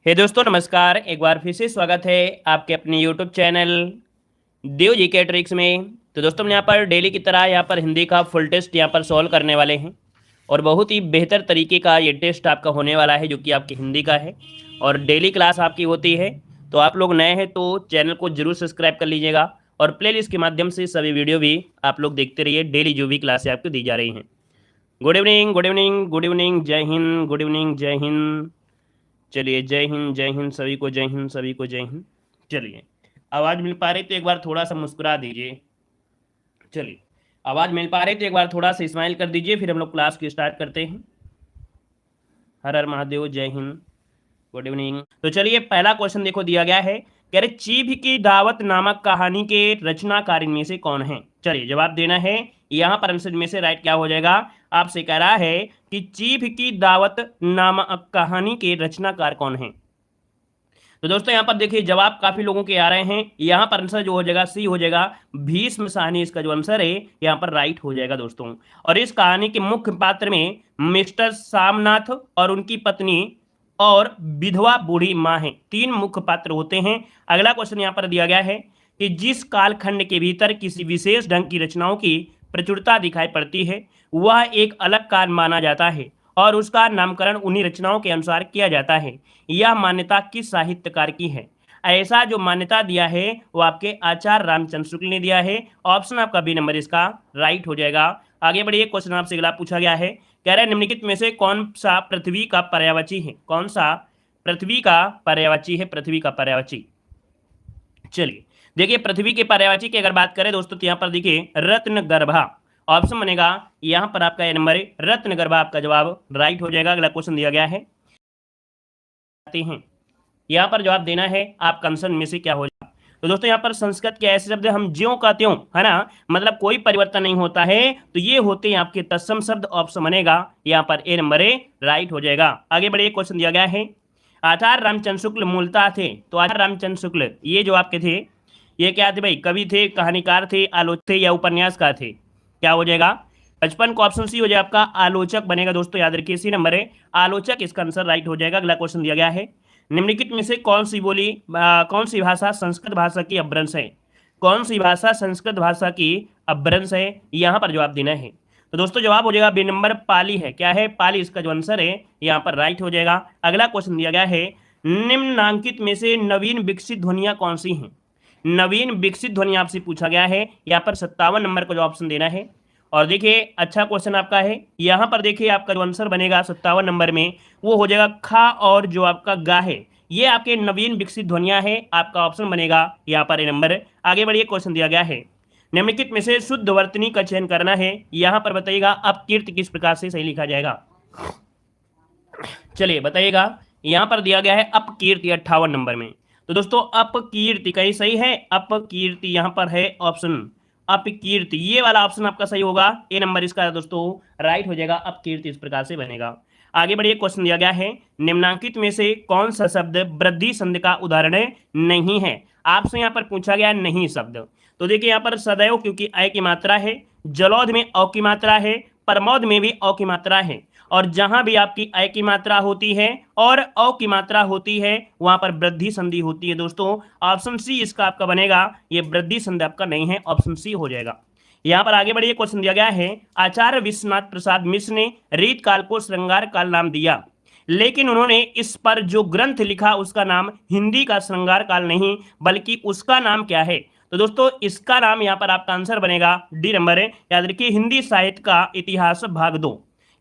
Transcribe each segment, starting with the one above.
हे दोस्तों नमस्कार। एक बार फिर से स्वागत है आपके अपने यूट्यूब चैनल देव जी के ट्रिक्स में। तो दोस्तों हम यहाँ पर डेली की तरह यहाँ पर हिंदी का फुल टेस्ट यहाँ पर सॉल्व करने वाले हैं और बहुत ही बेहतर तरीके का ये टेस्ट आपका होने वाला है जो कि आपकी हिंदी का है और डेली क्लास आपकी होती है। तो आप लोग नए हैं तो चैनल को जरूर सब्सक्राइब कर लीजिएगा और प्लेलिस्ट के माध्यम से सभी वीडियो भी आप लोग देखते रहिए। डेली जो भी क्लासें आपको दी जा रही हैं। Good evening, good evening, good evening, जय हिंद, गुड इवनिंग, जय हिंद। चलिए जय हिंद सभी को, जय हिंद सभी को, जय हिंद। चलिए आवाज़ मिल पा रही तो एक बार थोड़ा सा मुस्कुरा दीजिए। चलिए आवाज़ मिल पा रही तो एक बार थोड़ा सा स्माइल कर दीजिए, फिर हम लोग क्लास की स्टार्ट करते हैं। हर हर महादेव, जय हिंद, गुड इवनिंग। तो चलिए पहला क्वेश्चन देखो दिया गया है, कह रहे चीभ की दावत नामक कहानी के रचनाकार इनमें से कौन है। चलिए जवाब देना है। यहाँ पर आंसर में से राइट क्या हो जाएगा, आपसे कह रहा है कि चीभ की दावत नामक कहानी के रचनाकार कौन है। तो दोस्तों यहाँ पर देखिए जवाब काफी लोगों के आ रहे हैं। यहाँ पर आंसर जो हो जाएगा सी हो जाएगा, भीष्म साहनी इसका जो आंसर है यहाँ पर राइट हो जाएगा दोस्तों। और इस कहानी के मुख्य पात्र में मिस्टर सामनाथ और उनकी पत्नी और विधवा बूढ़ी माँ है, तीन मुख्य पात्र होते हैं। अगला क्वेश्चन यहाँ पर दिया गया है कि जिस कालखंड के भीतर किसी विशेष ढंग की रचनाओं की प्रचुरता दिखाई पड़ती है वह एक अलग काल माना जाता है और उसका नामकरण उन्हीं रचनाओं के अनुसार किया जाता है। यह मान्यता किस साहित्यकार की है। ऐसा जो मान्यता दिया है वो आपके आचार्य रामचंद्र शुक्ल ने दिया है। ऑप्शन आपका बी नंबर इसका राइट हो जाएगा। आगे बढ़िए, क्वेश्चन आपसे अगला पूछा गया है, कह रहे निम्नलिखित में से कौन सा पृथ्वी का पर्यायवाची है। कौन सा पृथ्वी का पर्यायवाची है, पृथ्वी का पर्यायवाची। चलिए देखिए पृथ्वी के पर्यायवाची की अगर बात करें दोस्तों तो यहाँ पर देखिए रत्नगर्भा ऑप्शन बनेगा। यहाँ पर आपका ये नंबर रत्नगर्भा आपका जवाब राइट हो जाएगा। अगला क्वेश्चन दिया गया है, यहाँ पर जवाब देना है आपका आंसर में से क्या हो जाएगा। तो दोस्तों यहाँ पर संस्कृत के ऐसे शब्द हम ज्यों का त्यों, है ना, मतलब कोई परिवर्तन नहीं होता है, तो ये होते हैं आपके तत्सम शब्द। ऑप्शन बनेगा यहाँ पर ए नंबर ए राइट हो जाएगा। आगे बढ़िए, क्वेश्चन दिया गया है, आचार्य रामचंद्र शुक्ल मूलतः थे। तो आचार्य रामचंद्र शुक्ल ये जो आपके थे ये क्या थे भाई, कवि थे, कहानीकार थे, आलोचक थे या उपन्यासकार थे। क्या हो जाएगा 55 को ऑप्शन सी हो जाएगा आपका आलोचक बनेगा दोस्तों, याद रखिए सी नंबर है आलोचक इसका आंसर राइट हो जाएगा। अगला क्वेश्चन दिया गया है, निम्नलिखित में से कौन सी कौन सी भाषा संस्कृत भाषा की अपभ्रंश है। कौन सी भाषा संस्कृत भाषा की अपभ्रंश है, यहाँ पर जवाब देना है। तो दोस्तों जवाब हो जाएगा बी नंबर पाली है। क्या है, पाली इसका जो आंसर है यहाँ पर राइट हो जाएगा। अगला क्वेश्चन दिया गया है, निम्नांकित में से नवीन विकसित ध्वनियां कौन सी हैं। नवीन विकसित ध्वनि आपसे पूछा गया है, यहाँ पर 57 नंबर का जो ऑप्शन देना है। और देखिए अच्छा क्वेश्चन आपका है, यहाँ पर देखिए आपका जो आंसर बनेगा 57 नंबर में वो हो जाएगा खा और जो आपका गा है, ये आपके नवीन विकसित ध्वनियां है। आपका ऑप्शन बनेगा यहाँ पर ए नंबर। आगे बढ़िए, क्वेश्चन दिया गया है, निम्नलिखित में से शुद्ध वर्तनी का चयन करना है। यहाँ पर बताइएगा अपकीर्ति किस प्रकार से सही लिखा जाएगा। चलिए बताइएगा, यहाँ पर दिया गया है अपकीर्ति 58 नंबर में। तो दोस्तों अपकीर्ति कहीं सही है, अपकीर्ति यहाँ पर है ऑप्शन अपकीर्ति, ये वाला ऑप्शन आपका सही होगा, ए नंबर इसका दोस्तों राइट हो जाएगा। अपकीर्ति इस प्रकार से बनेगा। आगे बढ़िए, क्वेश्चन दिया गया है, निम्नांकित में से कौन सा शब्द वृद्धि संधि का उदाहरण नहीं है। आपसे यहाँ पर पूछा गया नहीं शब्द। तो देखिए यहाँ पर सदैव क्योंकि अ की मात्रा है, जलौध में अ की मात्रा है, प्रमोद में भी अ की मात्रा है, और जहां भी आपकी अ की मात्रा होती है और अ की मात्रा होती है वहां पर वृद्धि संधि होती है दोस्तों। ऑप्शन सी इसका आपका बनेगा, ये वृद्धि संधि आपका नहीं है, ऑप्शन सी हो जाएगा। यहाँ पर आगे बढ़िए, क्वेश्चन दिया गया है, आचार्य विश्वनाथ प्रसाद मिश्र ने रीत काल को श्रृंगार काल नाम दिया, लेकिन उन्होंने इस पर जो ग्रंथ लिखा उसका नाम हिंदी का श्रृंगार काल नहीं बल्कि उसका नाम क्या है। तो दोस्तों इसका नाम यहाँ पर आपका आंसर बनेगा डी नंबर है। याद रखिए हिंदी साहित्य का इतिहास भाग 2,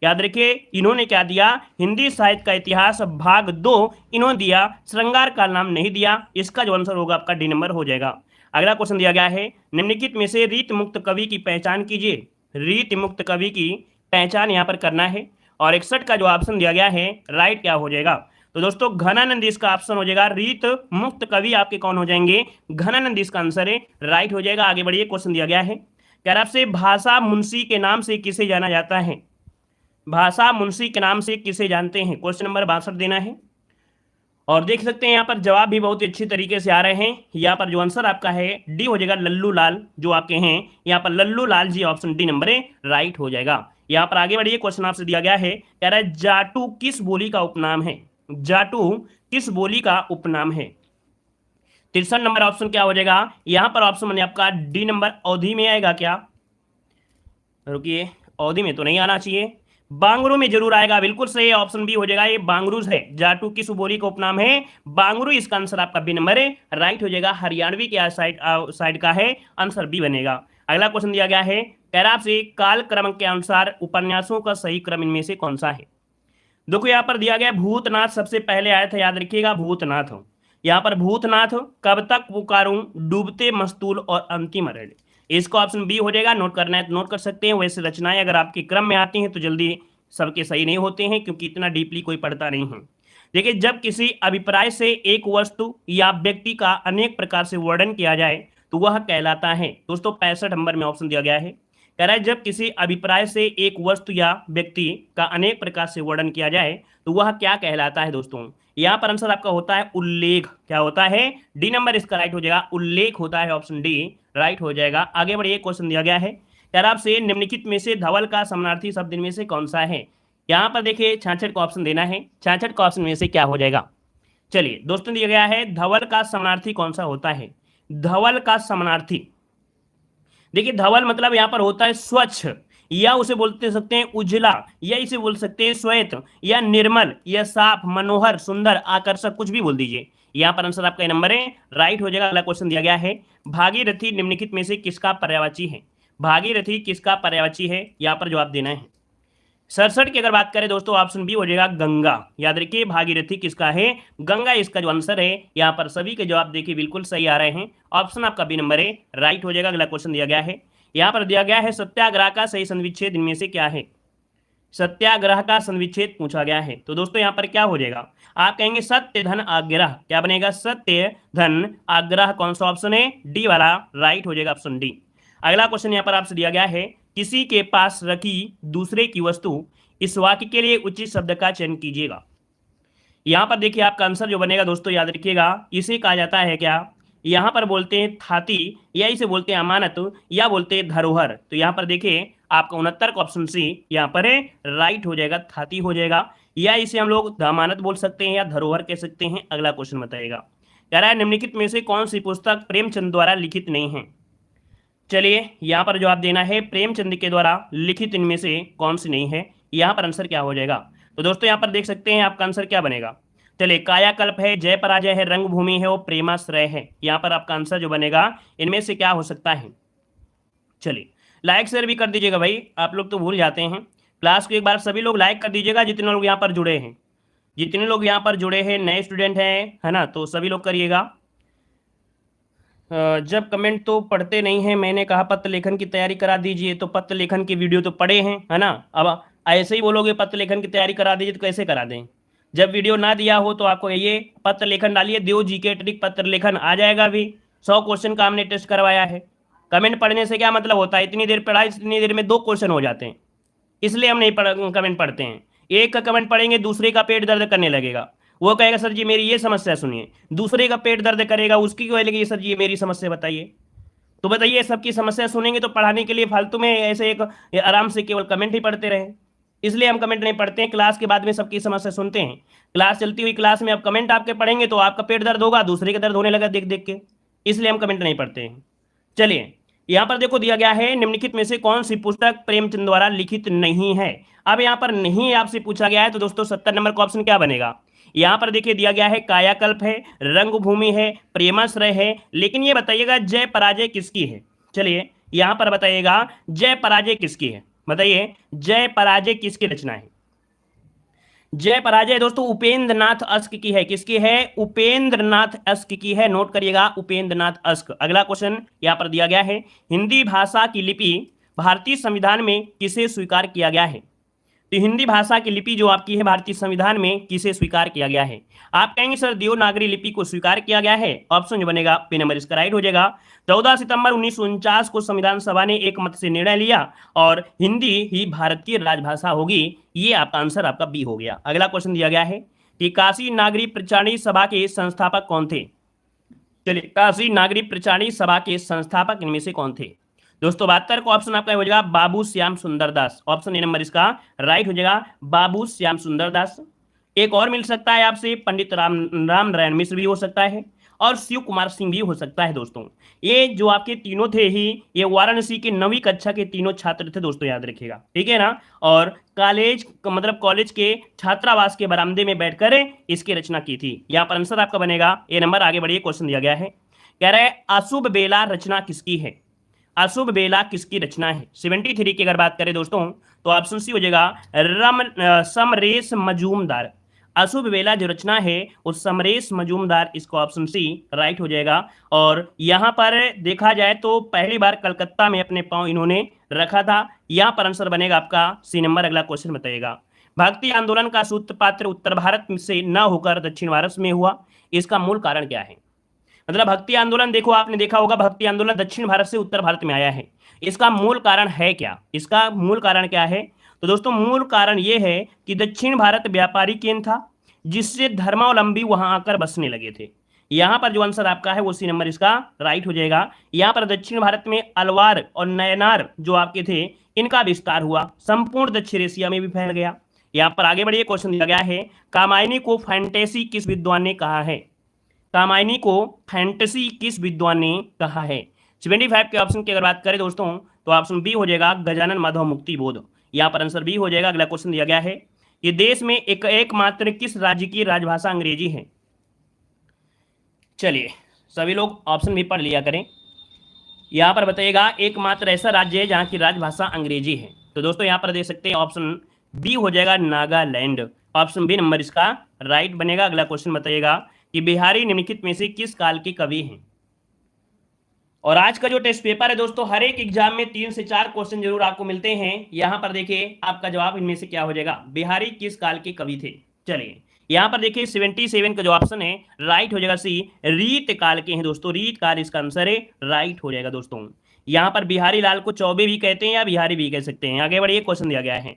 याद रखिए इन्होंने क्या दिया, हिंदी साहित्य का इतिहास भाग 2 इन्होंने दिया, श्रृंगार काल नाम नहीं दिया। इसका जो आंसर होगा आपका डी नंबर हो जाएगा। अगला क्वेश्चन दिया गया है, निम्नलिखित में से रीत मुक्त कवि की पहचान कीजिए। रीत मुक्त कवि की पहचान यहाँ पर करना है और 61 का जो ऑप्शन दिया गया है राइट क्या हो जाएगा। तो दोस्तों घनानंद इसका ऑप्शन हो जाएगा। रीत मुक्त कवि आपके कौन हो जाएंगे, घनानंद इसका आंसर है राइट हो जाएगा। आगे बढ़िए, क्वेश्चन दिया गया है, कह रहा आपसे भाषा मुंशी के नाम से किसे जाना जाता है। भाषा मुंशी के नाम से किसे जानते हैं, क्वेश्चन नंबर 62 देना है। और देख सकते हैं यहाँ पर जवाब भी बहुत ही अच्छी तरीके से आ रहे हैं। यहाँ पर जो आंसर आपका है डी हो जाएगा, लल्लू लाल जो आपके हैं यहाँ पर Lallu Lal ji, option D number right हो जाएगा। यहाँ पर आगे बढ़िए, क्वेश्चन आपसे दिया गया है, कह रहा है जाटू किस बोली का उपनाम है। जाटू किस बोली का उपनाम है? 63 नंबर ऑप्शन क्या हो जाएगा यहां पर? ऑप्शन बने आपका डी नंबर, अवधि में आएगा क्या? रुकिए, अवधि में तो नहीं आना चाहिए, बांगरू में जरूर आएगा। बिल्कुल सही ऑप्शन बी हो जाएगा, ये बांगरूज है। जाटू किस बोली का उपनाम है? बांगरू। इसका आंसर आपका बी नंबर है, राइट हो जाएगा। हरियाणवी के साइड का है, आंसर बी बनेगा। अगला क्वेश्चन दिया गया है, कह रहा आपसे काल क्रम के अनुसार उपन्यासों का सही क्रम इनमें से कौन सा है? देखो यहाँ पर दिया गया भूतनाथ सबसे पहले आया था, याद रखिएगा भूतनाथ। यहाँ पर भूतनाथ, कब तक पुकारूं, डूबते मस्तूल और अंतिम अरण्य। इसको ऑप्शन बी हो जाएगा। नोट करना है तो नोट कर सकते हैं। वैसे रचनाएं अगर आपके क्रम में आती हैं तो जल्दी सबके सही नहीं होते हैं, क्योंकि इतना डीपली कोई पढ़ता नहीं है। देखिए, जब किसी अभिप्राय से एक वस्तु या व्यक्ति का अनेक प्रकार से वर्णन किया जाए तो वह कहलाता है। दोस्तों 65 नंबर में ऑप्शन दिया गया है, कह रहा है जब किसी अभिप्राय से एक वस्तु या व्यक्ति का अनेक प्रकार से वर्णन किया जाए तो वह क्या कहलाता है? दोस्तों यहां पर आंसर आपका होता है उल्लेख। क्या होता है? डी नंबर इसका राइट हो जाएगा, उल्लेख होता है, ऑप्शन डी राइट हो जाएगा। आगे बढ़िए, क्वेश्चन दिया गया है, यार आपसे निम्नलिखित में से धवल का समानार्थी शब्द इनमें से कौन सा है? यहां पर देखिए 66 का ऑप्शन देना है, 66 का ऑप्शन में से क्या हो जाएगा? चलिए दोस्तों, दिया गया है धवल का समानार्थी कौन सा होता है? धवल का समानार्थी, देखिए धवल मतलब यहां पर होता है स्वच्छ, या उसे बोलते सकते हैं उजला, या इसे बोल सकते हैं श्वेत, या निर्मल, या साफ, मनोहर, सुंदर, आकर्षक, कुछ भी बोल दीजिए। यहां पर आंसर आपका नंबर है, राइट हो जाएगा। अगला क्वेश्चन दिया गया है, भागीरथी निम्नलिखित में से किसका पर्यायवाची है? भागीरथी किसका पर्यायवाची है? यहां पर जवाब देना है। 67 की अगर बात करें दोस्तों, ऑप्शन बी हो जाएगा गंगा। याद रखिए भागीरथी किसका है? गंगा इसका जो आंसर है। यहाँ पर सभी के जवाब देखिए बिल्कुल सही आ रहे हैं, ऑप्शन आपका बी नंबर है, राइट हो जाएगा। अगला क्वेश्चन दिया गया है, यहाँ पर दिया गया है सत्याग्रह का सही संविच्छेद इनमें से क्या है? सत्याग्रह का संविच्छेद पूछा गया है, तो दोस्तों यहाँ पर क्या हो जाएगा? आप कहेंगे सत्य धन आग्रह, क्या बनेगा? सत्य धन आग्रह। कौन सा ऑप्शन है? डी वाला, राइट हो जाएगा, ऑप्शन डी। अगला क्वेश्चन यहाँ पर आपसे दिया गया है, किसी के पास रखी दूसरे की वस्तु, इस वाक्य के लिए उचित शब्द का चयन कीजिएगा। यहां पर देखिए आपका आंसर जो बनेगा दोस्तों, याद रखिएगा, इसे कहा जाता है क्या? यहां पर बोलते हैं थाती, या इसे बोलते हैं अमानत, या बोलते हैं धरोहर। तो यहां पर देखिए आपका 69 का ऑप्शन सी यहां पर है, राइट हो जाएगा, थाती हो जाएगा, या इसे हम लोग अमानत बोल सकते हैं या धरोहर कह सकते हैं। अगला क्वेश्चन बताइएगा, कह रहा है निम्नलिखित में से कौन सी पुस्तक प्रेमचंद द्वारा लिखित नहीं है? चलिए यहाँ पर जवाब देना है, प्रेमचंद के द्वारा लिखित इनमें से कौन सी नहीं है। यहाँ पर आंसर क्या हो जाएगा? तो दोस्तों यहाँ पर देख सकते हैं आपका आंसर क्या बनेगा। चलिए, कायाकल्प है, जय पराजय है, रंगभूमि है और प्रेमाश्रय है। यहाँ पर आपका आंसर जो बनेगा इनमें से क्या हो सकता है? चलिए लाइक शेयर भी कर दीजिएगा भाई, आप लोग तो भूल जाते हैं। क्लास को एक बार सभी लोग लाइक कर दीजिएगा, जितने लोग यहाँ पर जुड़े हैं, जितने लोग यहाँ पर जुड़े हैं, नए स्टूडेंट हैं, है ना, तो सभी लोग करिएगा। जब कमेंट तो पढ़ते नहीं हैं, मैंने कहा पत्र लेखन की तैयारी करा दीजिए, तो पत्र लेखन की वीडियो तो पढ़े हैं, है ना। अब ऐसे ही बोलोगे पत्र लेखन की तैयारी करा दीजिए, तो कैसे करा दें? जब वीडियो ना दिया हो तो आपको ये पत्र लेखन डालिए, देव जीके ट्रिक पत्र लेखन आ जाएगा। अभी 100 क्वेश्चन का हमने टेस्ट करवाया है। कमेंट पढ़ने से क्या मतलब होता है? इतनी देर पढ़ा, इतनी देर में 2 क्वेश्चन हो जाते हैं, इसलिए हम नहीं कमेंट पढ़ते हैं। एक का कमेंट पढ़ेंगे, दूसरे का पेट दर्द करने लगेगा, वो कहेगा सर जी मेरी ये समस्या सुनिए, दूसरे का पेट दर्द करेगा, उसकी क्यों लगेगी सर जी ये मेरी समस्या बताइए। तो बताइए, सबकी समस्या सुनेंगे तो पढ़ाने के लिए फालतू में ऐसे एक आराम से केवल कमेंट ही पढ़ते रहे, इसलिए हम कमेंट नहीं पढ़ते हैं। क्लास के बाद में सबकी समस्या सुनते हैं। क्लास चलती हुई क्लास में अब कमेंट आपके पढ़ेंगे तो आपका पेट दर्द होगा, दूसरे का दर्द होने लगा देख देख के, इसलिए हम कमेंट नहीं पढ़ते हैं। चलिए यहाँ पर देखो दिया गया है, निम्नलिखित में से कौन सी पुस्तक प्रेमचंद द्वारा लिखित नहीं है? अब यहाँ पर नहीं आपसे पूछा गया है, तो दोस्तों 70 नंबर का ऑप्शन क्या बनेगा? यहाँ पर देखिए दिया गया है कायाकल्प है, रंगभूमि है, प्रेमाश्रय है, लेकिन ये बताइएगा जय पराजय किसकी है? चलिए यहाँ पर बताइएगा जय पराजय किसकी है, बताइए जय पराजय किसकी रचना है? जय पराजय दोस्तों उपेंद्र नाथ अस्क की है। किसकी है? उपेंद्र नाथ अस्क की है, नोट करिएगा, उपेंद्र नाथ अस्क। अगला क्वेश्चन यहाँ पर दिया गया है, हिंदी भाषा की लिपि भारतीय संविधान में किसे स्वीकार किया गया है? तो हिंदी भाषा की लिपि जो आपकी है भारतीय संविधान में किसे स्वीकार किया गया है? आप कहेंगे सर देवनागरी लिपि को स्वीकार किया गया है, ऑप्शन जो बनेगा पे नंबर इसका राइट हो जाएगा। 14 सितंबर 1949 को संविधान सभा ने एक मत से निर्णय लिया और हिंदी ही भारत की राजभाषा होगी, ये आपका आंसर आपका बी हो गया। अगला क्वेश्चन दिया गया है कि काशी नागरी प्रचारणी सभा के संस्थापक कौन थे? चलिए काशी नागरी प्रचारणी सभा के संस्थापक इनमें से कौन थे? दोस्तों 72 का ऑप्शन आपका हो जाएगा बाबू श्याम सुंदर दास, ऑप्शन ए नंबर इसका राइट हो जाएगा, बाबू श्याम सुंदर दास। एक और मिल सकता है आपसे, पंडित राम राम नारायण मिश्र भी हो सकता है, और शिव कुमार सिंह भी हो सकता है दोस्तों। ये जो आपके तीनों थे ही, ये वाराणसी के 9वीं कक्षा के तीनों छात्र थे दोस्तों, याद रखिएगा, ठीक है ना। और मतलब कॉलेज के छात्रावास के बरामदे में बैठकर इसकी रचना की थी। यहाँ पर आंसर आपका बनेगा ए नंबर। आगे बढ़िए, क्वेश्चन दिया गया है, कह रहा है अशुभ बेला रचना किसकी है। अशुभ बेला किसकी रचना है। 73 की अगर बात करें दोस्तों, तो ऑप्शन सी हो जाएगा समरेश मजूमदार। अशुभ बेला जो रचना है वो समरेश मजूमदार, इसको ऑप्शन सी राइट हो जाएगा। और यहां पर देखा जाए तो पहली बार कलकत्ता में अपने पांव इन्होंने रखा था। यहां पर आंसर बनेगा आपका सी नंबर। अगला क्वेश्चन बताइएगा, भक्ति आंदोलन का सूत्रपात उत्तर भारत से न होकर दक्षिण भारत में हुआ, इसका मूल कारण क्या है। मतलब भक्ति आंदोलन, देखो आपने देखा होगा भक्ति आंदोलन दक्षिण भारत से उत्तर भारत में आया है, इसका मूल कारण है क्या। इसका मूल कारण क्या है, तो दोस्तों मूल कारण यह है कि दक्षिण भारत व्यापारी केंद्र था, जिससे धर्मावलंबी वहां आकर बसने लगे थे। यहां पर जो आंसर आपका है वो सी नंबर इसका राइट हो जाएगा। यहां पर दक्षिण भारत में अलवार और नयनार जो आपके थे, इनका विस्तार हुआ, संपूर्ण दक्षिण एशिया में भी फैल गया। यहां पर आगे बढ़िए, क्वेश्चन दिया गया है, कामायनी को फैंटेसी किस विद्वान ने कहा है। कामायनी को फैंटेसी किस विद्वान ने कहा है। 75 के ऑप्शन की अगर बात करें दोस्तों, तो ऑप्शन बी हो जाएगा गजानन माधव मुक्ति बोध। यहां पर आंसर बी हो जाएगा। अगला क्वेश्चन दिया गया है, ये देश में एकमात्र किस राज्य की राजभाषा अंग्रेजी है। चलिए सभी लोग ऑप्शन भी पढ़ लिया करें। यहां पर बताइएगा एकमात्र ऐसा राज्य है जहां की राजभाषा अंग्रेजी है। तो दोस्तों यहां पर देख सकते हैं ऑप्शन बी हो जाएगा नागालैंड। ऑप्शन बी नंबर इसका राइट बनेगा। अगला क्वेश्चन बताइएगा कि बिहारी निम्नलिखित में से किस काल के कवि हैं। और आज का जो टेस्ट पेपर है दोस्तों, हर एक एग्जाम में 3 से 4 क्वेश्चन जरूर आपको मिलते हैं। यहां पर देखिए आपका जवाब इनमें से क्या हो जाएगा, बिहारी किस काल के कवि थे। चलिए यहां पर देखिए 77 का जो ऑप्शन है राइट हो जाएगा सी, रीत काल के हैं दोस्तों। रीत काल इसका आंसर है, राइट हो जाएगा दोस्तों। यहां पर बिहारी लाल को चौबे भी कहते हैं या बिहारी भी कह सकते हैं। आगे बढ़िए, क्वेश्चन दिया गया है,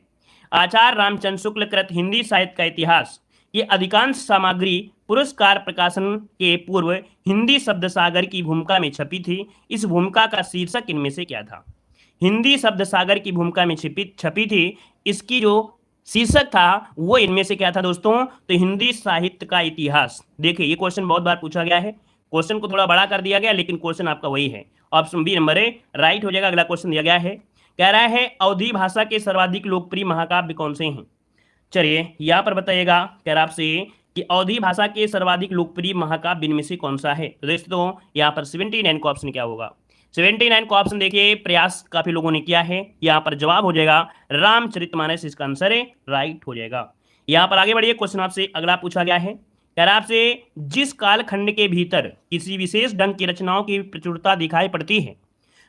आचार्य रामचंद्र शुक्ल कृत हिंदी साहित्य का इतिहास, ये अधिकांश सामग्री पुरस्कार प्रकाशन के पूर्व हिंदी शब्द सागर की भूमिका में छपी थी। इस भूमिका का शीर्षक इनमें से क्या था। हिंदी शब्द सागर की भूमिका में छपी थी, इसकी जो शीर्षक था वो इनमें से क्या था दोस्तों, तो हिंदी साहित्य का इतिहास। देखिए ये क्वेश्चन बहुत बार पूछा गया है, क्वेश्चन को थोड़ा बड़ा कर दिया गया, लेकिन क्वेश्चन आपका वही है। Option B number A right हो जाएगा। अगला क्वेश्चन दिया गया है, कह रहा है अवधी भाषा के सर्वाधिक लोकप्रिय महाकाव्य कौन से हैं। चलिए यहां पर बताइएगा, कह रहा आपसे कि अवधी भाषा के सर्वाधिक लोकप्रिय महाकाव्य इनमें से कौन सा है। तो दोस्तों यहां पर 79 का ऑप्शन क्या होगा। 79 का ऑप्शन देखिए प्रयास काफी लोगों ने किया है, यहां पर जवाब हो जाएगा रामचरितमानस, इसका आंसर है, राइट हो जाएगा। यहां पर आगे बढ़िए, क्वेश्चन आपसे अगला पूछा गया है, कह रहा आपसे जिस कालखंड के भीतर किसी विशेष ढंग की रचनाओं की प्रचुरता दिखाई पड़ती है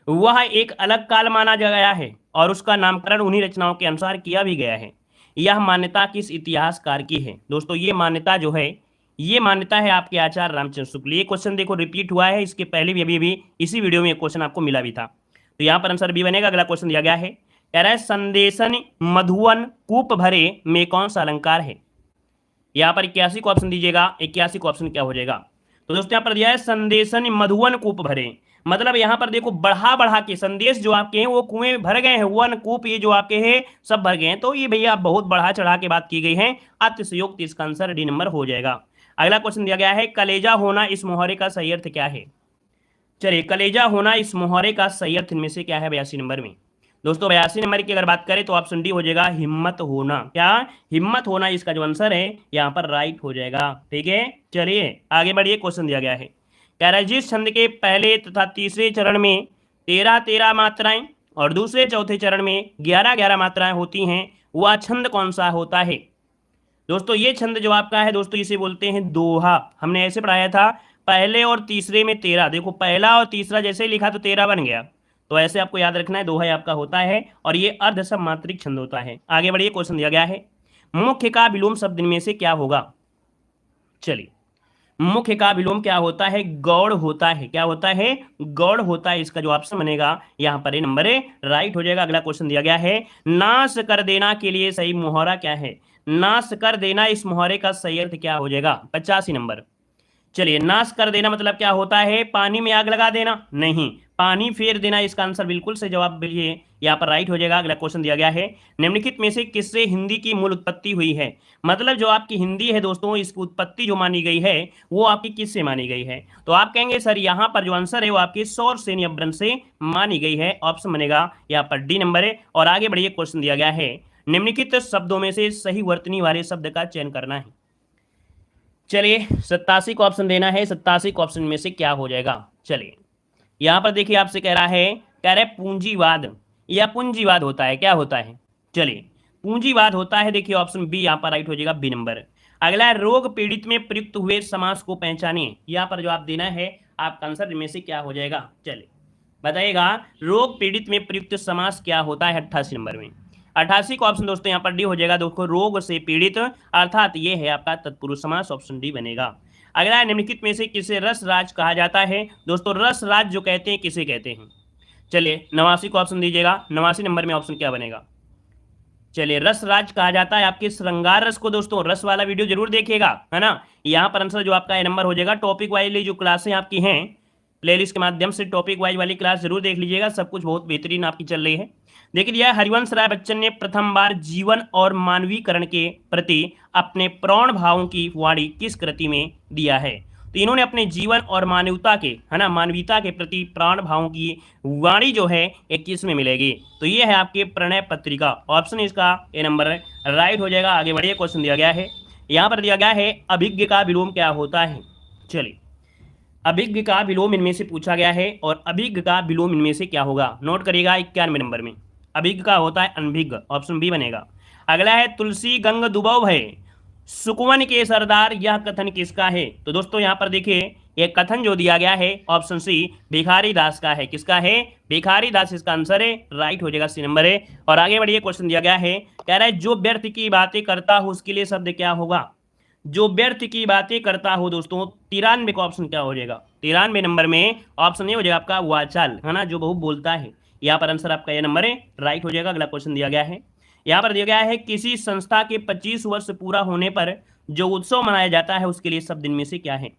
वह एक अलग काल माना गया है और उसका नामकरण उन्हीं रचनाओं के अनुसार किया भी गया है। यह मान्यता किस इतिहासकार की है। दोस्तों ये मान्यता जो है, ये मान्यता है आपके आचार्य रामचंद्र शुक्ल। ये क्वेश्चन देखो रिपीट हुआ है, इसके पहले भी अभी इसी वीडियो में क्वेश्चन आपको मिला भी था। तो यहाँ पर आंसर बी बनेगा। अगला क्वेश्चन दिया गया है, कह रहा है संदेशन मधुवन कूप भरे में कौन सा अलंकार है। यहाँ पर 81 को ऑप्शन दीजिएगा, 81 को ऑप्शन क्या हो जाएगा। तो दोस्तों यहाँ पर दिया है संदेशन मधुवन कूप भरे, मतलब यहाँ पर देखो बढ़ा बढ़ा के संदेश जो आपके हैं वो कुएं भर गए हैं, वन कूप ये जो आपके हैं सब भर गए हैं। तो ये भैया बहुत बढ़ा चढ़ा के बात की गई है, अतिशयोक्ति, इसका आंसर डी नंबर हो जाएगा। अगला क्वेश्चन दिया गया है, कलेजा होना इस मुहावरे का सही अर्थ क्या है। चलिए कलेजा होना इस मुहावरे का सही अर्थ इनमें से क्या है 82 नंबर में। दोस्तों 82 नंबर की अगर बात करें तो ऑप्शन डी हो जाएगा हिम्मत होना। क्या, हिम्मत होना, इसका जो आंसर है यहाँ पर राइट हो जाएगा। ठीक है, चलिए आगे बढ़िए, क्वेश्चन दिया गया है, कह रहा है जिस छंद के पहले तथा तीसरे चरण में 13-13 मात्राएं और दूसरे चौथे चरण में 11-11 मात्राएं होती हैं वह छंद कौन सा होता है। दोस्तों ये छंद जो आपका है दोस्तों इसे बोलते हैं दोहा। हमने ऐसे पढ़ाया था, पहले और तीसरे में 13, देखो पहला और तीसरा जैसे ही लिखा तो 13 बन गया, तो ऐसे आपको याद रखना है, दोहा आपका होता है और ये अर्धसम मात्रिक छंद होता है। आगे बढ़िए, क्वेश्चन दिया गया है, मुख्य का विलोम शब्द में से क्या होगा। चलिए मुख्य का विलोम क्या होता है, गौड़ होता है। क्या होता है, गौड़ होता है, इसका जो ऑप्शन बनेगा यहाँ पर नंबर राइट हो जाएगा। अगला क्वेश्चन दिया गया है, नाश कर देना के लिए सही मुहावरा क्या है। नाश कर देना इस मुहावरे का सही अर्थ क्या हो जाएगा 85 नंबर। चलिए, नाश कर देना मतलब क्या होता है? पानी में आग लगा देना? नहीं, पानी फेर देना इसका आंसर बिल्कुल से जवाब बोलिए यहाँ पर राइट हो जाएगा। अगला क्वेश्चन दिया गया है, निम्नलिखित में से किससे हिंदी की मूल उत्पत्ति हुई है? मतलब जो आपकी हिंदी है दोस्तों, इसकी उत्पत्ति जो मानी गई है वो आपकी किससे मानी गई है? तो आप कहेंगे सर यहाँ पर जो आंसर है वो आपकी सौरसेन अपभ्रंश से मानी गई है। ऑप्शन बनेगा यहाँ पर डी नंबर है। और आगे बढ़िए, क्वेश्चन दिया गया है, निम्नलिखित शब्दों में से सही वर्तनी वाले शब्द का चयन करना है। चलिए, 87 को ऑप्शन देना है। 87 को ऑप्शन में से क्या हो जाएगा? चलिए, यहां पर देखिए आपसे कह रहा है, पूंजीवाद या पूंजीवाद होता है, क्या होता है? चलिए, पूंजीवाद होता है। देखिए ऑप्शन बी यहां पर राइट हो जाएगा, बी नंबर। अगला है, रोग पीड़ित में प्रयुक्त हुए समास को पहचानिए। यहां पर जो आप देना है, आपका आंसर इनमें से क्या हो जाएगा? चलिए बताइएगा, रोग पीड़ित में प्रयुक्त समास क्या होता है 88 नंबर में? 88 का ऑप्शन दोस्तों यहाँ पर डी हो जाएगा। दोस्तों, रोग से पीड़ित अर्थात ये है आपका तत्पुरुष समास, ऑप्शन डी बनेगा। अगला है, निम्नलिखित में से किसे रस राज कहा जाता है? दोस्तों, रस राज जो कहते हैं किसे कहते हैं? चलिए, 89 को ऑप्शन दीजिएगा। 89 नंबर में ऑप्शन क्या बनेगा? चलिए, रस राज कहा जाता है आपके श्रृंगार रस को। दोस्तों, रस वाला वीडियो जरूर देखिएगा, है ना। यहाँ पर आंसर जो आपका नंबर हो जाएगा। टॉपिक वाली जो क्लासें आपकी हैं प्लेलिस्ट के माध्यम से, टॉपिक वाइज वाली क्लास जरूर देख लीजिएगा, सब कुछ बहुत बेहतरीन आपकी चल रही है। देखिए, यह हरिवंश राय बच्चन ने प्रथम बार जीवन और मानवीकरण के प्रति अपने प्रौढ़ भावों की वाणी किस कृति में दिया है? तो इन्होंने अपने जीवन और मानवता के, है ना, मानवीयता के प्रति प्राण भावों की वाणी जो है एक किस में मिलेगी? तो ये है आपके प्रणय पत्रिका। ऑप्शन इसका ए नंबर राइट हो जाएगा। आगे बढ़िए, क्वेश्चन दिया गया है, यहाँ पर दिया गया है, अभिज्ञ का विलोम क्या होता है? चलिए, अभिज्ञ का विलोम इनमें से पूछा गया है, और अभिज्ञ का विलोम इनमें से क्या होगा? नोट करिएगा 91 नंबर में। अभिज्ञ का होता है अनभिज्ञ, ऑप्शन बी बनेगा। अगला है, तुलसी गंग दुबौ है सुकवन के सरदार, यह कथन किसका है? तो दोस्तों यहाँ पर देखिए, यह कथन जो दिया गया है ऑप्शन सी भिखारी दास का है। किसका है? भिखारी दास इसका आंसर है, राइट हो जाएगा, सी नंबर है। और आगे बढ़िए, क्वेश्चन दिया गया है, कह रहा है, जो व्यर्थ की बातें करता हो उसके लिए शब्द क्या होगा? जो व्यर्थ की बातें करता हो दोस्तों, 93 का ऑप्शन क्या हो जाएगा? 93 नंबर में ऑप्शन ये हो जाएगा आपका वाचाल, है ना, जो बहुत बोलता है। यहाँ पर आंसर आपका ये नंबर है, राइट हो जाएगा। अगला क्वेश्चन दिया गया है, यहाँ पर दिया गया है, किसी संस्था के 25 वर्ष पूरा होने पर जो उत्सव मनाया जाता है उसके लिए शब्द इनमें से क्या है?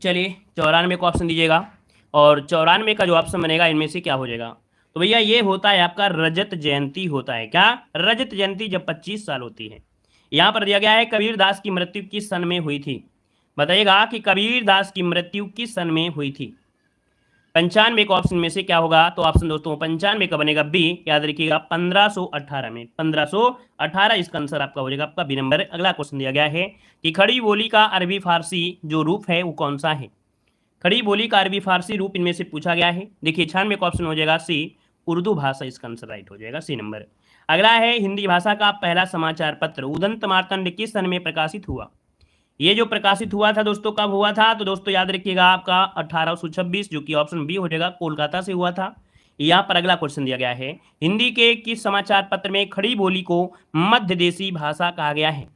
चलिए, 94 का ऑप्शन दीजिएगा, और 94 का जो ऑप्शन बनेगा इनमें से क्या हो जाएगा? तो भैया ये होता है आपका रजत जयंती होता है। क्या? रजत जयंती, जब 25 साल होती है। यहाँ पर दिया गया है, कबीर दास की मृत्यु किस सन में हुई थी? बताइएगा कि कबीर दास की मृत्यु किस सन में हुई थी? 95 का ऑप्शन में से क्या होगा? तो ऑप्शन दोस्तों 95 का बनेगा बी, याद रखिएगा, 1518 में। 1518 इसका आंसर आपका हो जाएगा, आपका बी नंबर। अगला क्वेश्चन दिया गया है कि खड़ी बोली का अरबी फारसी जो रूप है वो कौन सा है? खड़ी बोली का अरबी फारसी रूप इनमें से पूछा गया है। देखिए, 96 का ऑप्शन हो जाएगा सी, उर्दू भाषा, इसका आंसर राइट हो जाएगा, सी नंबर। अगला है, हिंदी भाषा का पहला समाचार पत्र उदंत मार्तंड किस सन में प्रकाशित हुआ? ये जो प्रकाशित हुआ था दोस्तों, कब हुआ था? तो दोस्तों याद रखिएगा, आपका 1826, जो कि ऑप्शन बी हो जाएगा, कोलकाता से हुआ था। यहाँ पर अगला क्वेश्चन दिया गया है, हिंदी के किस समाचार पत्र में खड़ी बोली को मध्य देशी भाषा कहा गया है?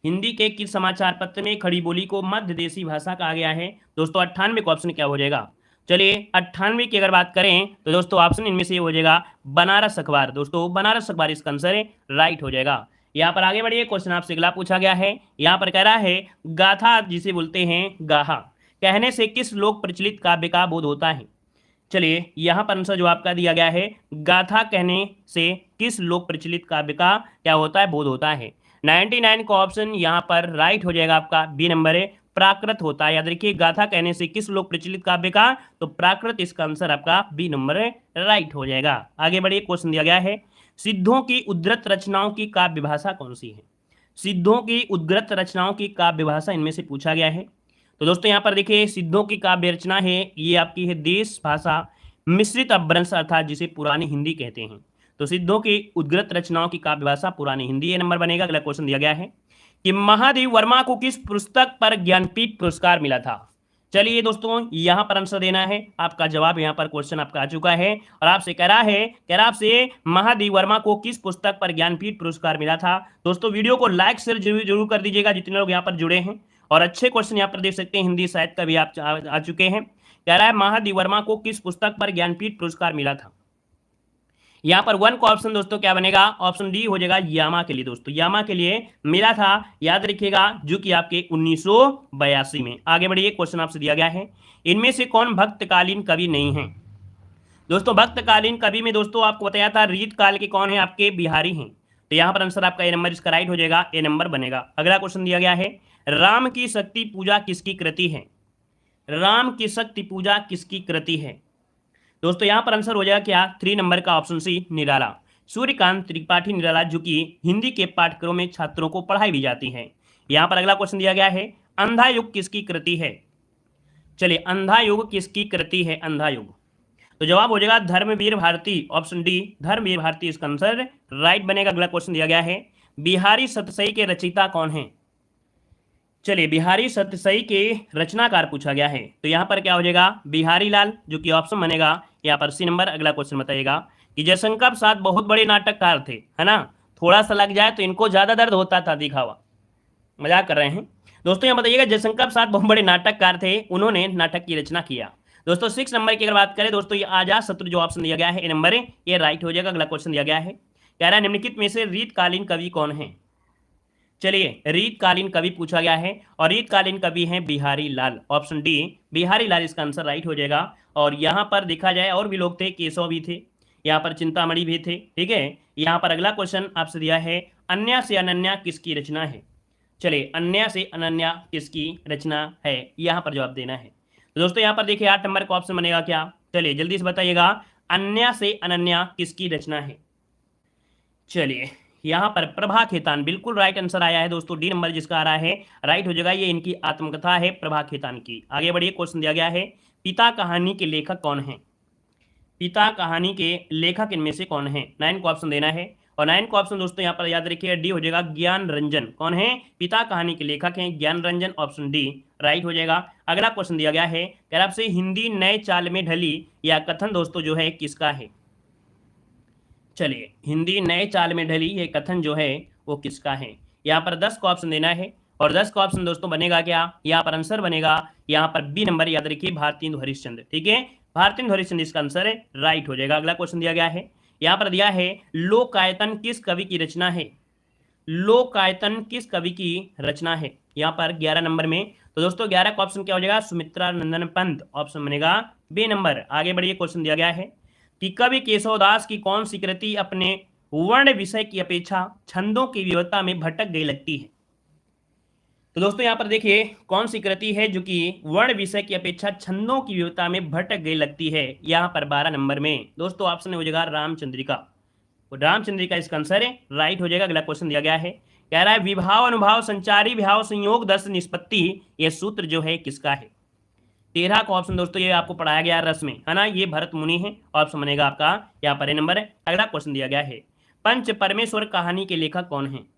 हिंदी के किस समाचार पत्र में खड़ी बोली को मध्य देशी भाषा कहा गया है? दोस्तों 98 का ऑप्शन क्या हो जाएगा? चलिए, 98 की अगर बात करें तो दोस्तों ऑप्शन इनमें से हो जाएगा बनारस अखबार। दोस्तों, बनारस अखबार इसका आंसर है, राइट हो जाएगा। यहाँ पर आगे बढ़िए, क्वेश्चन आपसे अगला पूछा गया है। यहाँ पर कह रहा है, गाथा जिसे बोलते हैं गाहा, कहने से किस लोक प्रचलित काव्य का बोध होता है? चलिए, यहाँ पर आंसर जो आपका दिया गया है, गाथा कहने से किस लोक प्रचलित काव्य का क्या होता है? बोध होता है। 99 का ऑप्शन यहाँ पर राइट हो जाएगा, आपका बी नंबर है, प्राकृत होता है। याद रखिए, गाथा कहने से किस लोक प्रचलित काव्य का? तो प्राकृत इसका आंसर आपका बी नंबर है, राइट हो जाएगा। आगे बढ़िए, क्वेश्चन दिया गया है, सिद्धों की उद्धृत रचनाओं की काव्य भाषा कौन सी है? सिद्धों की उद्धृत रचनाओं की काव्य भाषा इनमें से पूछा गया है। तो दोस्तों यहाँ पर देखिए, सिद्धों की काव्य रचना है, ये आपकी है देश भाषा मिश्रित अपभ्रंश, अर्थात जिसे पुरानी हिंदी कहते हैं। तो सिद्धों की उद्धृत रचनाओं की काव्य भाषा पुरानी हिंदी, ये नंबर बनेगा। अगला क्वेश्चन दिया गया है कि महादेव वर्मा को किस पुस्तक पर ज्ञानपीठ पुरस्कार मिला था? चलिए दोस्तों, यहां पर आंसर देना है, आपका जवाब यहां पर क्वेश्चन आपका आ चुका है, और आपसे कह रहा है, आपसे महादेव वर्मा को किस पुस्तक पर ज्ञानपीठ पुरस्कार मिला था? दोस्तों, वीडियो को लाइक शेयर जरूर कर दीजिएगा जितने लोग यहाँ पर जुड़े हैं, और अच्छे क्वेश्चन यहाँ पर देख सकते हैं, हिंदी साहित्य का भी आप आ चुके हैं। कह रहा है, महादेव वर्मा को किस पुस्तक पर ज्ञानपीठ पुरस्कार मिला था? यहाँ पर 1 का ऑप्शन दोस्तों क्या बनेगा, ऑप्शन डी हो जाएगा यामा के लिए। दोस्तों यामा के लिए मिला था, याद रखिएगा, जो कि आपके 1982 में। आगे बढ़िए, क्वेश्चन आपसे दिया गया है, इनमें से कौन भक्तकालीन कवि नहीं है। दोस्तों भक्तकालीन कवि में दोस्तों आपको बताया था रीत काल के कौन है, आपके बिहारी हैं। तो यहाँ पर आंसर आपका ए नंबर इसका राइट हो जाएगा, ए नंबर बनेगा। अगला क्वेश्चन दिया गया है, राम की शक्ति पूजा किसकी कृति है। राम की शक्ति पूजा किसकी कृति है। दोस्तों यहां पर आंसर हो जाएगा क्या, 3 नंबर का ऑप्शन सी निराला, सूर्यकांत त्रिपाठी निराला, जो कि हिंदी के पाठ्यक्रम में छात्रों को पढ़ाई भी जाती है। यहां पर अगला क्वेश्चन दिया गया है, अंधा युग किसकी कृति है। चलिए अंधा युग किसकी कृति है, अंधा युग। तो जवाब हो जाएगा धर्मवीर भारती, ऑप्शन डी धर्मवीर भारती इसका आंसर राइट बनेगा। अगला क्वेश्चन दिया गया है, बिहारी सतसई के रचयिता कौन है। चलिए बिहारी सतसई के रचनाकार पूछा गया है, तो यहां पर क्या हो जाएगा, बिहारी लाल, जो कि ऑप्शन बनेगा यहाँ पर सी नंबर। अगला क्वेश्चन बताइएगा कि जयशंकर प्रसाद बहुत बड़े नाटककार थे, है ना, थोड़ा सा लग जाए तो इनको ज्यादा दर्द होता था, दिखावा, मजाक कर रहे हैं दोस्तों। यहाँ बताइएगा जयशंकर प्रसाद बहुत बड़े नाटककार थे, उन्होंने नाटक की रचना किया। दोस्तों 6 नंबर की अगर बात करें दोस्तों, ये आजाद शत्रु जो ऑप्शन दिया गया है ए नंबर, ये राइट हो जाएगा। अगला क्वेश्चन दिया गया है, कह रहा है निम्नलिखित में से रीतकालीन कवि कौन है। चलिए रीतकालीन कवि पूछा गया है, और रीतकालीन कवि हैं बिहारी लाल, ऑप्शन डी बिहारी लाल इसका आंसर राइट हो जाएगा। और यहाँ पर देखा जाए और भी लोग थे, केशव भी थे, यहाँ पर चिंतामणि भी थे, ठीक है। यहाँ पर अगला क्वेश्चन आपसे दिया है, अन्या से अनन्या किसकी रचना है। चलिए अन्या से अनन्या किसकी रचना है, यहाँ पर जवाब देना है। तो दोस्तों यहाँ पर देखिए 8 नंबर का ऑप्शन बनेगा क्या, चलिए जल्दी से बताइएगा, अन्या से अनन्या किसकी रचना है। चलिए यहाँ पर प्रभा खेतान बिल्कुल राइट आंसर आया है दोस्तों, डी नंबर जिसका आ रहा है राइट हो जाएगा। ये इनकी आत्मकथा है प्रभा खेतान की। आगे बढ़िए, क्वेश्चन दिया गया है, पिता कहानी के लेखक कौन है। पिता कहानी के लेखक इनमें से कौन है, 9 को ऑप्शन देना है। और 9 को ऑप्शन दोस्तों यहाँ पर याद रखिए, डी हो जाएगा ज्ञान रंजन। कौन है, पिता कहानी के लेखक हैं ज्ञान रंजन, ऑप्शन डी राइट हो जाएगा। अगला क्वेश्चन दिया गया है, कह रहा आपसे हिंदी नए चाल में ढली, या कथन दोस्तों जो है किसका है। चलिए हिंदी नए चाल में ढली, ये कथन जो है वो किसका है। यहाँ पर 10 का ऑप्शन देना है, और 10 का ऑप्शन दोस्तों बनेगा क्या, यहाँ पर आंसर बनेगा यहाँ पर बी नंबर, याद रखिए भारतेंदु हरिश्चंद्र, ठीक है, भारतेंदु हरिश्चंद्र इसका आंसर है राइट हो जाएगा। अगला क्वेश्चन दिया गया है, यहाँ पर दिया है लोकायतन किस कवि की रचना है। लोकायतन किस कवि की रचना है, यहाँ पर 11 नंबर में। तो दोस्तों 11 का ऑप्शन क्या हो जाएगा, सुमित्रा नंदन पंत, ऑप्शन बनेगा बी नंबर। आगे बढ़िए, क्वेश्चन दिया गया है कि कवि केशवदास की कौन सी कृति अपने वर्ण विषय की अपेक्षा छंदों की विविधता में भटक गई लगती है। तो दोस्तों यहाँ पर देखिए कौन सी कृति है जो कि वर्ण विषय की अपेक्षा छंदों की विविधता में भटक गई लगती है। यहाँ पर 12 नंबर में दोस्तों ऑप्शन हो जाएगा रामचंद्रिका, तो रामचंद्रिका इसका आंसर है राइट हो जाएगा। अगला क्वेश्चन दिया गया है, कह रहा है विभाव अनुभाव संचारी विभाव संयोग दर्श निष्पत्ति, यह सूत्र जो है किसका है। 13 का ऑप्शन दोस्तों ये आपको पढ़ाया गया रस में, है ना, ये भरत मुनि है, ऑप्शन बनेगा आपका यहाँ पर ए नंबर है। अगला क्वेश्चन दिया गया है, पंच परमेश्वर कहानी के लेखक कौन है।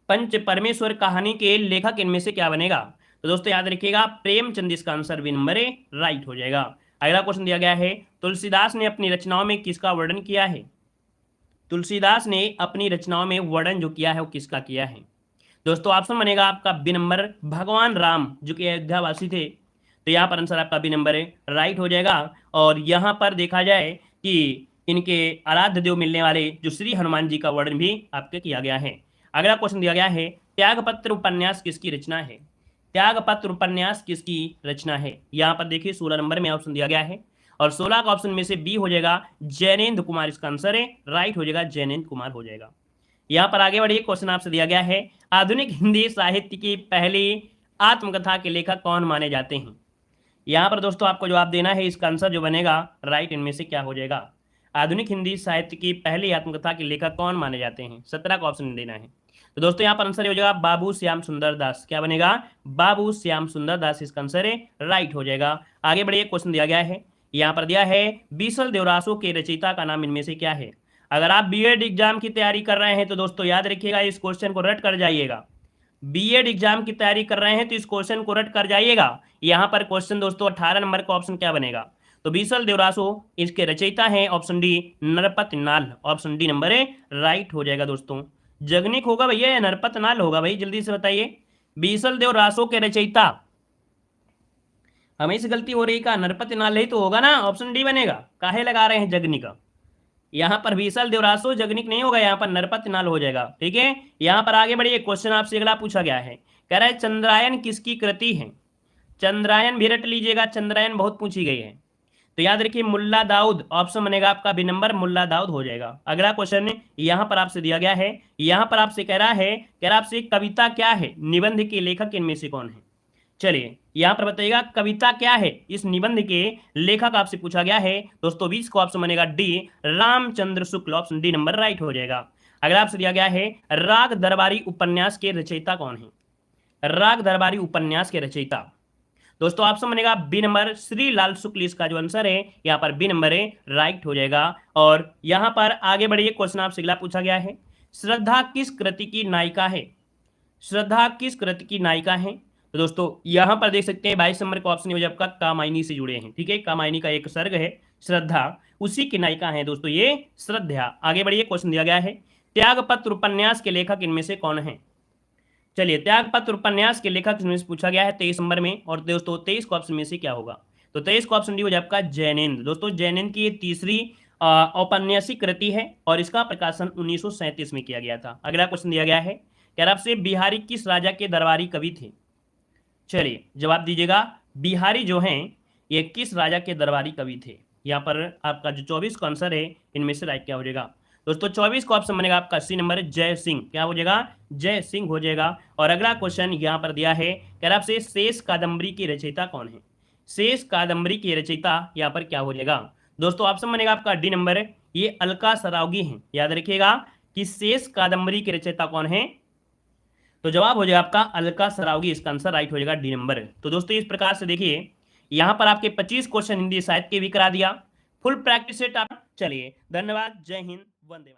पंच परमेश्वर कहानी के लेखक इनमें से क्या बनेगा। तो दोस्तों याद रखिएगा प्रेमचंद इसका आंसर बी नंबर है राइट हो जाएगा। अगला क्वेश्चन दिया गया है, तुलसीदास ने अपनी रचनाओं में किसका वर्णन किया है। तुलसीदास ने अपनी रचनाओं में वर्णन जो किया है वो किसका किया है। दोस्तों ऑप्शन बनेगा आपका बी नंबर भगवान राम, जो कि अयोध्यावासी थे, तो यहाँ पर आंसर आपका बी नंबर है राइट हो जाएगा। और यहाँ पर देखा जाए कि इनके आराध्य देव मिलने वाले जो श्री हनुमान जी का वर्णन भी आपके किया गया है। अगला क्वेश्चन दिया गया है, त्यागपत्र उपन्यास किसकी रचना है। त्यागपत्र उपन्यास किसकी रचना है, यहाँ पर देखिए 16 नंबर में ऑप्शन दिया गया है, और 16 का ऑप्शन में से बी हो जाएगा जैनेन्द्र कुमार इसका आंसर है राइट हो जाएगा, जैनेन्द्र कुमार हो जाएगा। यहाँ पर आगे बढ़िए, क्वेश्चन आपसे दिया गया है, आधुनिक हिंदी साहित्य की पहली आत्मकथा के लेखक कौन माने जाते हैं। यहाँ पर दोस्तों आपको जवाब देना है, इसका आंसर जो बनेगा राइट इनमें से क्या हो जाएगा, आधुनिक हिंदी साहित्य की पहली आत्मकथा के लेखक कौन माने जाते हैं। 17 का ऑप्शन देना है। तो दोस्तों यहाँ पर आंसर हो जाएगा बाबू श्याम सुंदर दास, क्या बनेगा, बाबू श्याम सुंदर दास इसका आंसर है राइट हो जाएगा। आगे बढ़िए, क्वेश्चन दिया गया है, यहाँ पर दिया है बीसल देवरासो के रचयिता का नाम इनमें से क्या है। अगर आप बीएड एग्जाम की तैयारी कर रहे हैं तो दोस्तों याद रखिएगा इस क्वेश्चन को रट कर जाइएगा। बीएड एग्जाम की तैयारी कर रहे हैं तो इस क्वेश्चन को रट कर जाइएगा। यहाँ पर क्वेश्चन दोस्तों 18 नंबर का ऑप्शन क्या बनेगा, तो बीसल देवरासो इसके रचयिता हैं ऑप्शन डी नरपत नाल, ऑप्शन डी नंबर है राइट हो जाएगा। दोस्तों जगनिक होगा भैया या नरपत नाल होगा भाई, जल्दी से बताइए। बीसल देवरासो के रचयिता, हमें से गलती हो रही का, नरपत नाल ही तो होगा ना, ऑप्शन डी बनेगा, काहे लगा रहे हैं जगनिका। यहाँ पर बीसल देवरासो जगनिक नहीं होगा, यहाँ पर नरपत नाल हो जाएगा। ठीक है, यहाँ पर आगे बढ़िए, क्वेश्चन आपसे अगला पूछा गया है, कह रहा है चंद्रायन किसकी कृति है। चंद्रायन भी रट लीजिएगा, चंद्रायन बहुत पूछी गई है। तो याद रखिए मुल्ला दाऊद, ऑप्शन बनेगा आपका बी नंबर, मुल्ला दाऊद हो जाएगा। अगला क्वेश्चन यहां पर आपसे दिया गया है, यहां पर आपसे कह रहा है, आपसे कविता क्या है, निबंध के लेखक इनमें से कौन है। चलिए यहां पर बताइएगा कविता क्या है, इस निबंध के लेखक आपसे पूछा गया है दोस्तों। 20 को ऑप्शन बनेगा D, Ramchandra Shukla, option D number right हो जाएगा। अगर आपसे दिया गया है राग दरबारी उपन्यास के रचयिता कौन है, राग दरबारी उपन्यास के रचयिता दोस्तों ऑप्शन बनेगा बी नंबर, श्री लाल शुक्ल, इसका जो आंसर है यहाँ पर बी नंबर है, राइट हो जाएगा। और यहां पर आगे बढ़िए, क्वेश्चन आपसे अगला पूछा गया है, श्रद्धा किस कृति की नायिका है, श्रद्धा किस कृति की नायिका है। तो दोस्तों यहां पर देख सकते हैं 22 नंबर का ऑप्शन हो जाए आपका, कामायनी से जुड़े हैं। ठीक है, कामायनी का एक सर्ग है श्रद्धा, उसी की नायिका है दोस्तों ये श्रद्धा। आगे बढ़िए, क्वेश्चन दिया गया है, त्यागपत्र उपन्यास के लेखक इनमें से कौन है। चलिए त्यागपत्र उपन्यास के लेखक में से पूछा गया है 23 नंबर में, और दोस्तों 23 को ऑप्शन में से क्या होगा, तो 23 को ऑप्शन डी हो जाए आपका जैनेन्द्र। दोस्तों जैनेन्द्र की ये तीसरी औपन्यासिक कृति है और इसका प्रकाशन 1937 में किया गया था। अगला क्वेश्चन दिया गया है, क्या आपसे बिहारी किस राजा के दरबारी कवि थे। चलिए जवाब दीजिएगा, बिहारी जो हैं ये किस राजा के दरबारी कवि थे। यहाँ पर आपका जो 24 का आंसर है इनमें से राइट क्या हो जाएगा, दोस्तों 24 का ऑप्शन बनेगा आपका सी नंबर, जय सिंह, क्या हो जाएगा, जय सिंह हो जाएगा। और अगला क्वेश्चन यहाँ पर दिया है, कह रहा आपसे शेष कादम्बरी की रचयिता कौन है, शेष कादम्बरी की रचयिता यहाँ पर क्या हो जाएगा, दोस्तों ऑप्शन बनेगा आपका डी नंबर, ये अलका सरावगी हैं। याद रखिएगा कि शेष कादम्बरी की रचयिता कौन है, तो जवाब हो जाएगा आपका अलका सरावगी, इसका आंसर राइट हो जाएगा डी नंबर। तो दोस्तों इस प्रकार से देखिए यहाँ पर आपके 25 क्वेश्चन हिंदी साहित्य के भी करा दिया, फुल प्रैक्टिस सेट आप। चलिए धन्यवाद, जय हिंद, वंदे मातरम।